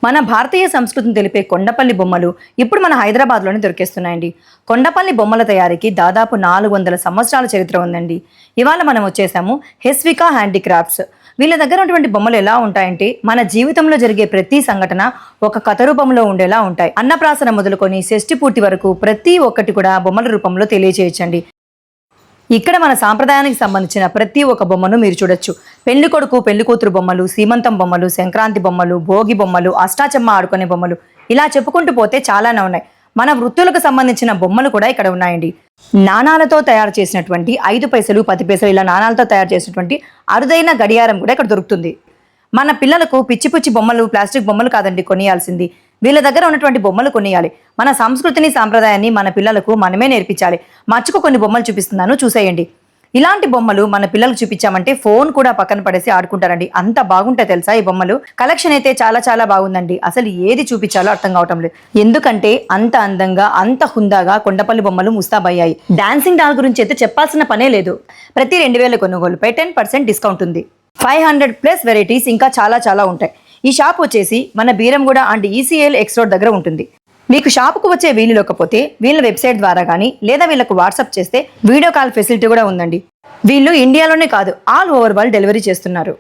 మన భారతీయ సంస్కృతిని తెలిపే కొండపల్లి బొమ్మలు ఇప్పుడు మన హైదరాబాద్లోనే దొరికేస్తున్నాయండి. కొండపల్లి బొమ్మల తయారీకి దాదాపు 400 సంవత్సరాల చరిత్ర ఉందండి. ఇవాళ మనం వచ్చేసాము హెస్వికా హ్యాండీక్రాఫ్ట్స్. వీళ్ళ దగ్గర ఉన్నటువంటి బొమ్మలు ఎలా ఉంటాయంటే మన జీవితంలో జరిగే ప్రతి సంఘటన ఒక కథ రూపంలో ఉండేలా ఉంటాయి. అన్నప్రాసన మొదలుకొని షష్ఠి పూర్తి వరకు ప్రతి ఒక్కటి కూడా బొమ్మల రూపంలో తెలియజేయచ్చండి. ఇక్కడ మన సాంప్రదాయానికి సంబంధించిన ప్రతి ఒక్క బొమ్మను మీరు చూడొచ్చు. పెళ్లి కొడుకు పెళ్లి కూతురు బొమ్మలు, సీమంతం బొమ్మలు, సంక్రాంతి బొమ్మలు, భోగి బొమ్మలు, అష్టాచమ్మ ఆడుకునే బొమ్మలు, ఇలా చెప్పుకుంటూ పోతే చాలానే ఉన్నాయి. మన వృత్తులకు సంబంధించిన బొమ్మలు కూడా ఇక్కడ ఉన్నాయండి. నాణాలతో తయారు చేసినటువంటి 5 పైసలు 10 పైసలు ఇలా నాణాలతో తయారు చేసినటువంటి అరుదైన గడియారం కూడా ఇక్కడ దొరుకుతుంది. మన పిల్లలకు పిచ్చి పిచ్చి బొమ్మలు, ప్లాస్టిక్ బొమ్మలు కాదండి కొనియాల్సింది, వీళ్ళ దగ్గర ఉన్నటువంటి బొమ్మలు కొనియాలి. మన సంస్కృతిని సాంప్రదాయాన్ని మన పిల్లలకు మనమే నేర్పించాలి. మచ్చుకు కొన్ని బొమ్మలు చూపిస్తున్నాను, చూసేయండి. ఇలాంటి బొమ్మలు మన పిల్లలకు చూపించామంటే ఫోన్ కూడా పక్కన పడేసి ఆడుకుంటారండి. అంత బాగుంటాయి తెలుసా ఈ బొమ్మలు. కలెక్షన్ అయితే చాలా చాలా బాగుందండి. అసలు ఏది చూపించాలో అర్థం కావటం లేదు. ఎందుకంటే అంత అందంగా అంత హుందాగా కొండపల్లి బొమ్మలు ముస్తాబయ్యాయి. డాన్సింగ్ డాల్ గురించి అయితే చెప్పాల్సిన పనే లేదు. ప్రతి 2000 కొనుగోలుపై 10% డిస్కౌంట్ ఉంది. 500+ వెరైటీస్ ఇంకా చాలా చాలా ఉంటాయి. ఈ షాప్ వచ్చేసి మన Beeramguda and ECL X road దగ్గర ఉంటుంది. మీకు షాపుకు వచ్చే వీలు లేకపోతే వీళ్ళ వెబ్సైట్ ద్వారా కానీ లేదా వీళ్ళకు వాట్సాప్ చేస్తే వీడియో కాల్ ఫెసిలిటీ కూడా ఉందండి. వీళ్ళు ఇండియాలోనే కాదు ఆల్ ఓవర్ వరల్డ్ డెలివరీ చేస్తున్నారు.